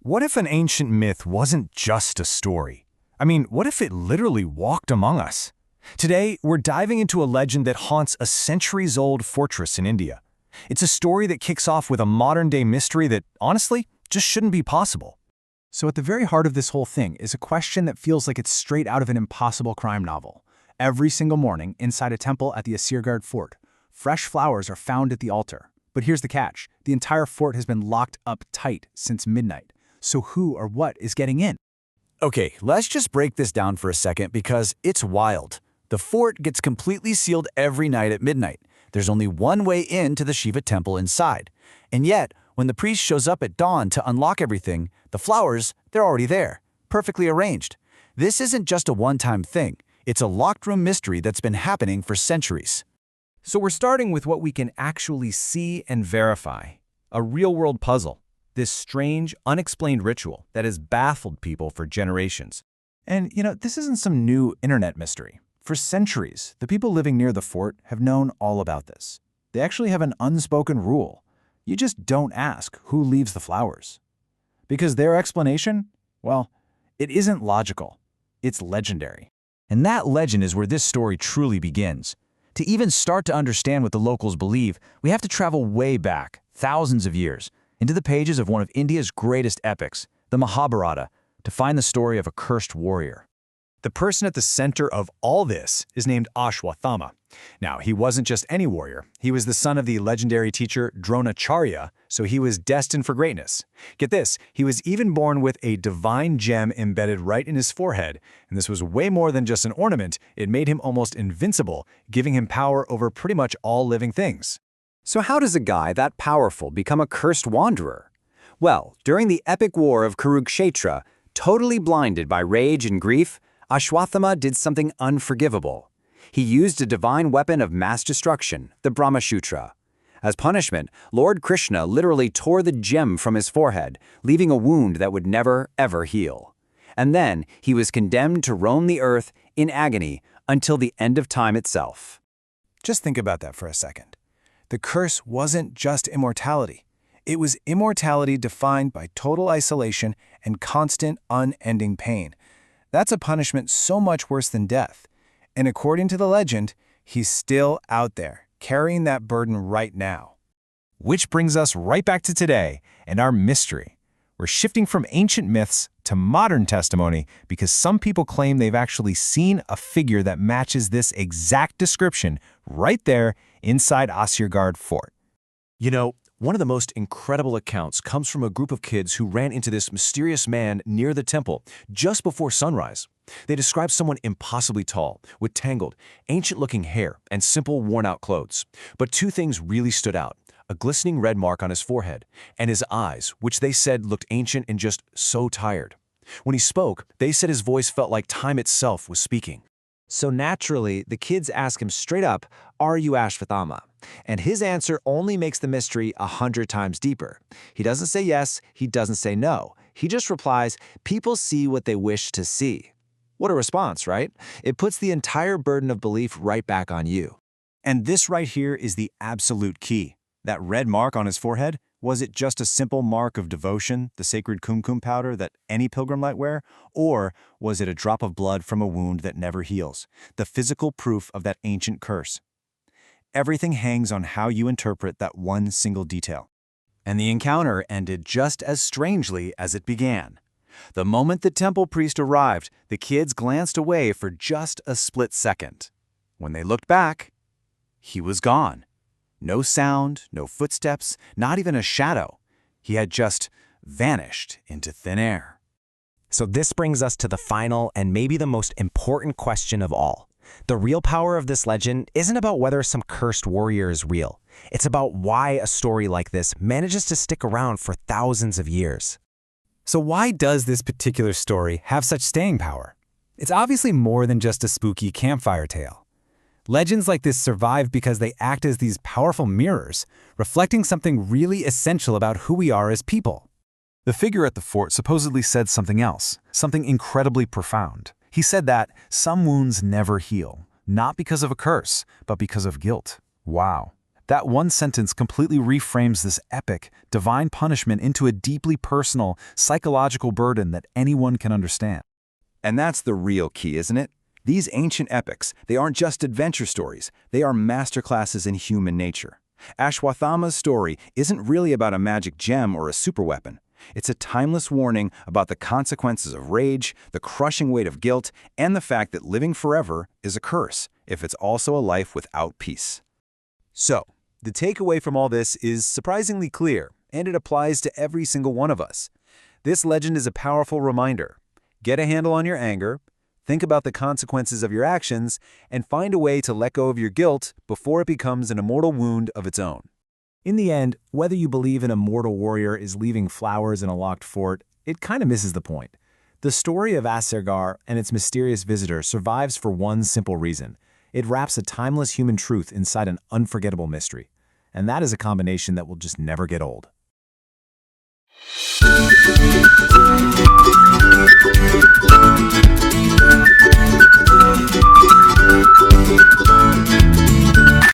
What if an ancient myth wasn't just a story? I mean, what if it literally walked among us? Today, we're diving into a legend that haunts a centuries-old fortress in India. It's a story that kicks off with a modern-day mystery that, honestly, just shouldn't be possible. So at the very heart of this whole thing is a question that feels like it's straight out of an impossible crime novel. Every single morning, inside a temple at the Asirgarh fort, fresh flowers are found at the altar. But here's the catch. The entire fort has been locked up tight since midnight. So who or what is getting in? Okay, let's just break this down for a second because it's wild. The fort gets completely sealed every night at midnight. There's only one way in to the Shiva temple inside. And yet, when the priest shows up at dawn to unlock everything, the flowers, they're already there, perfectly arranged. This isn't just a one-time thing. It's a locked room mystery that's been happening for centuries. So we're starting with what we can actually see and verify. A real-world puzzle. This strange, unexplained ritual that has baffled people for generations. And, this isn't some new internet mystery. For centuries, the people living near the fort have known all about this. They actually have an unspoken rule. You just don't ask who leaves the flowers. Because their explanation, well, it isn't logical. It's legendary. And that legend is where this story truly begins. To even start to understand what the locals believe, we have to travel way back, thousands of years, into the pages of one of India's greatest epics, the Mahabharata, to find the story of a cursed warrior. The person at the center of all this is named Ashwatthama. Now, he wasn't just any warrior. He was the son of the legendary teacher Dronacharya, so he was destined for greatness. Get this, he was even born with a divine gem embedded right in his forehead, and this was way more than just an ornament. It made him almost invincible, giving him power over pretty much all living things. So how does a guy that powerful become a cursed wanderer? Well, during the epic war of Kurukshetra, totally blinded by rage and grief, Ashwatthama did something unforgivable. He used a divine weapon of mass destruction, the Brahmasutra. As punishment, Lord Krishna literally tore the gem from his forehead, leaving a wound that would never, ever heal. And then he was condemned to roam the earth in agony until the end of time itself. Just think about that for a second. The curse wasn't just immortality. It was immortality defined by total isolation and constant, unending pain. That's a punishment so much worse than death. And according to the legend, he's still out there, carrying that burden right now. Which brings us right back to today and our mystery. We're shifting from ancient myths to modern testimony because some people claim they've actually seen a figure that matches this exact description right there inside Asirgarh Fort. One of the most incredible accounts comes from a group of kids who ran into this mysterious man near the temple just before sunrise. They described someone impossibly tall, with tangled, ancient-looking hair and simple, worn-out clothes. But two things really stood out: a glistening red mark on his forehead, and his eyes, which they said looked ancient and just so tired. When he spoke, they said his voice felt like time itself was speaking. So naturally, the kids ask him straight up, "Are you Ashwatthama?" And his answer only makes the mystery 100 times deeper. He doesn't say yes, he doesn't say no. He just replies, "People see what they wish to see." What a response, right? It puts the entire burden of belief right back on you. And this right here is the absolute key. That red mark on his forehead, was it just a simple mark of devotion, the sacred kumkum powder that any pilgrim might wear? Or was it a drop of blood from a wound that never heals, the physical proof of that ancient curse? Everything hangs on how you interpret that one single detail. And the encounter ended just as strangely as it began. The moment the temple priest arrived, the kids glanced away for just a split second. When they looked back, he was gone. No sound, no footsteps, not even a shadow. He had just vanished into thin air. So this brings us to the final and maybe the most important question of all. The real power of this legend isn't about whether some cursed warrior is real. It's about why a story like this manages to stick around for thousands of years. So why does this particular story have such staying power? It's obviously more than just a spooky campfire tale. Legends like this survive because they act as these powerful mirrors, reflecting something really essential about who we are as people. The figure at the fort supposedly said something else, something incredibly profound. He said that some wounds never heal, not because of a curse, but because of guilt. Wow. That one sentence completely reframes this epic, divine punishment into a deeply personal, psychological burden that anyone can understand. And that's the real key, isn't it? These ancient epics, they aren't just adventure stories, they are masterclasses in human nature. Ashwatthama's story isn't really about a magic gem or a superweapon. It's a timeless warning about the consequences of rage, the crushing weight of guilt, and the fact that living forever is a curse, if it's also a life without peace. So, the takeaway from all this is surprisingly clear, and it applies to every single one of us. This legend is a powerful reminder. Get a handle on your anger, think about the consequences of your actions, and find a way to let go of your guilt before it becomes an immortal wound of its own. In the end, whether you believe an immortal warrior is leaving flowers in a locked fort, it kind of misses the point. The story of Asergar and its mysterious visitor survives for one simple reason. It wraps a timeless human truth inside an unforgettable mystery. And that is a combination that will just never get old.